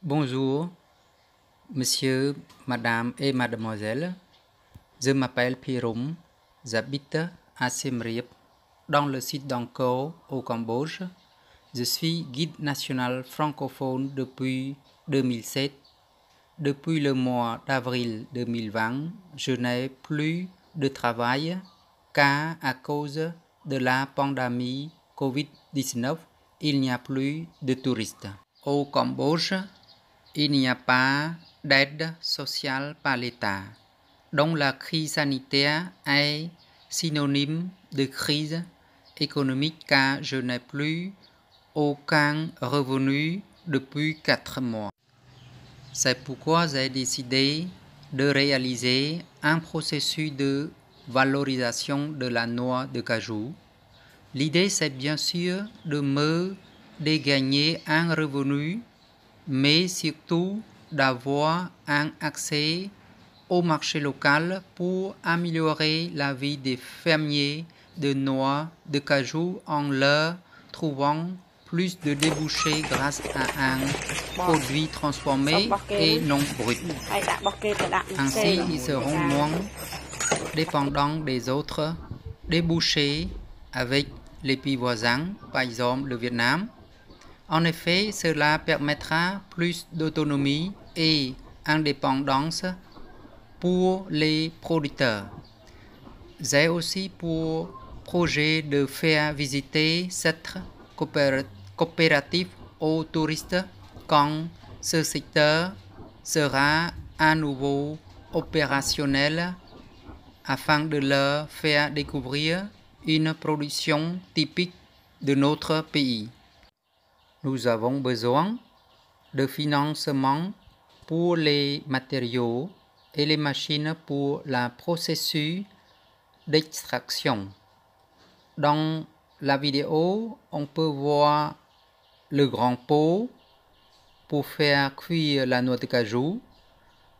Bonjour, monsieur, madame et mademoiselle. Je m'appelle Pirum, j'habite à Siem Reap, dans le sud d'Angkor, au Cambodge. Je suis guide national francophone depuis 2007. Depuis le mois d'avril 2020, je n'ai plus de travail car à cause de la pandémie Covid-19, il n'y a plus de touristes. Au Cambodge, il n'y a pas d'aide sociale par l'État. Donc la crise sanitaire est synonyme de crise économique car je n'ai plus aucun revenu depuis 4 mois. C'est pourquoi j'ai décidé de réaliser un processus de valorisation de la noix de cajou. L'idée, c'est bien sûr de me gagner un revenu, mais surtout d'avoir un accès au marché local pour améliorer la vie des fermiers de noix de cajou en leur trouvant plus de débouchés grâce à un produit transformé et non brut. Ainsi, ils seront moins dépendants des autres débouchés avec les pays voisins, par exemple le Vietnam. En effet, cela permettra plus d'autonomie et indépendance pour les producteurs. J'ai aussi pour projet de faire visiter cette coopérative aux touristes quand ce secteur sera à nouveau opérationnel afin de leur faire découvrir une production typique de notre pays. Nous avons besoin de financement pour les matériaux et les machines pour le processus d'extraction. Dans la vidéo, on peut voir le grand pot pour faire cuire la noix de cajou.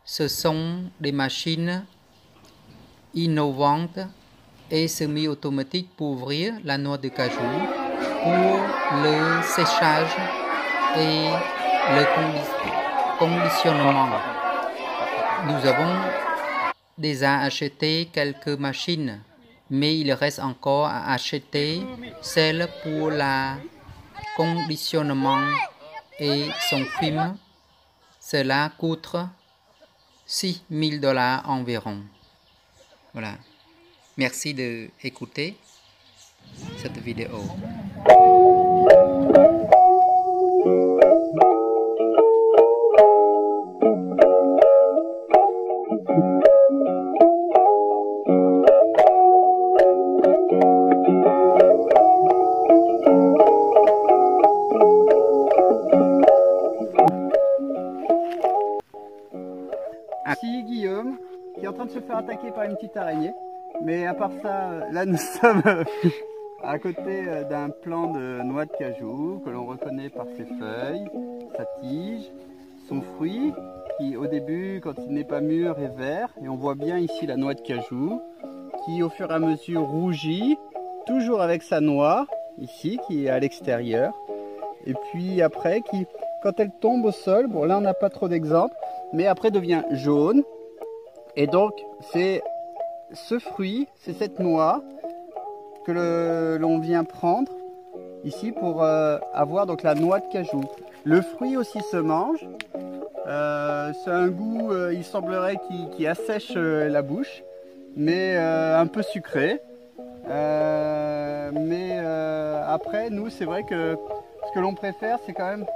Ce sont des machines innovantes et semi-automatiques pour ouvrir la noix de cajou, pour le séchage et le conditionnement. Nous avons déjà acheté quelques machines, mais il reste encore à acheter celle pour le conditionnement et son film. Cela coûte $6 000 environ. Voilà. Merci d'écouter cette vidéo. Ici Guillaume qui est en train de se faire attaquer par une petite araignée. Mais à part ça, là nous sommes à côté d'un plant de noix de cajou que l'on reconnaît par ses feuilles, sa tige, son fruit qui au début quand il n'est pas mûr est vert. Et on voit bien ici la noix de cajou qui au fur et à mesure rougit, toujours avec sa noix ici qui est à l'extérieur. Et puis après quand elle tombe au sol, bon là on n'a pas trop d'exemples, mais après devient jaune. Et donc c'est ce fruit, c'est cette noix que l'on vient prendre ici pour avoir donc la noix de cajou. Le fruit aussi se mange. C'est un goût, il semblerait qui assèche la bouche, mais un peu sucré. Après, nous, c'est vrai que ce que l'on préfère, c'est quand même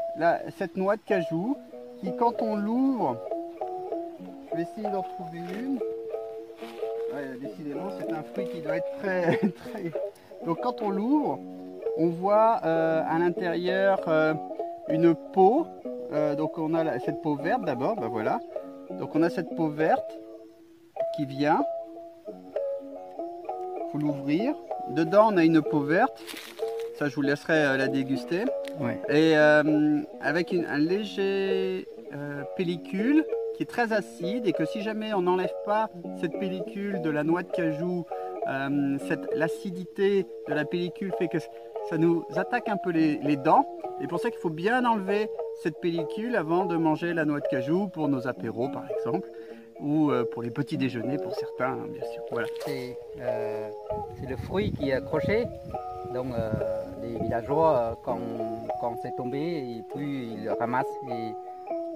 cette noix de cajou qui, quand on l'ouvre, je vais essayer d'en trouver une. Ouais, décidément, c'est un fruit qui doit être très... Donc quand on l'ouvre, on voit à l'intérieur une peau. Donc on a cette peau verte d'abord, ben voilà. Donc on a cette peau verte qui vient. Il faut l'ouvrir. Dedans, on a une peau verte. Ça, je vous laisserai la déguster. Ouais. Et avec un léger pellicule qui est très acide et que si jamais on n'enlève pas cette pellicule de la noix de cajou, l'acidité de la pellicule fait que ça nous attaque un peu les dents. Et pour ça qu'il faut bien enlever cette pellicule avant de manger la noix de cajou pour nos apéros par exemple, ou pour les petits déjeuners pour certains, hein, bien sûr. Voilà. C'est le fruit qui est accroché. Donc les villageois, quand c'est tombé, et puis ils le ramassent. Et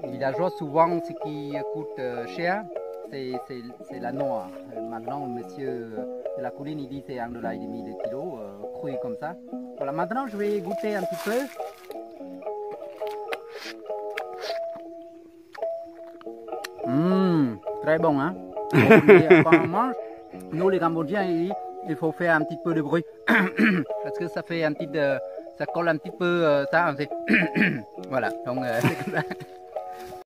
les villageois, souvent, ce qui coûte cher, c'est la noix. Maintenant, monsieur de la colline, il dit c'est $1,50 le kilo, cru comme ça. Voilà, maintenant je vais goûter un petit peu. Très bon, hein. Quand on mange, nous les Cambodgiens, il faut faire un petit peu de bruit. Parce que ça fait un petit... ça colle un petit peu ça. Voilà, donc c'est comme ça.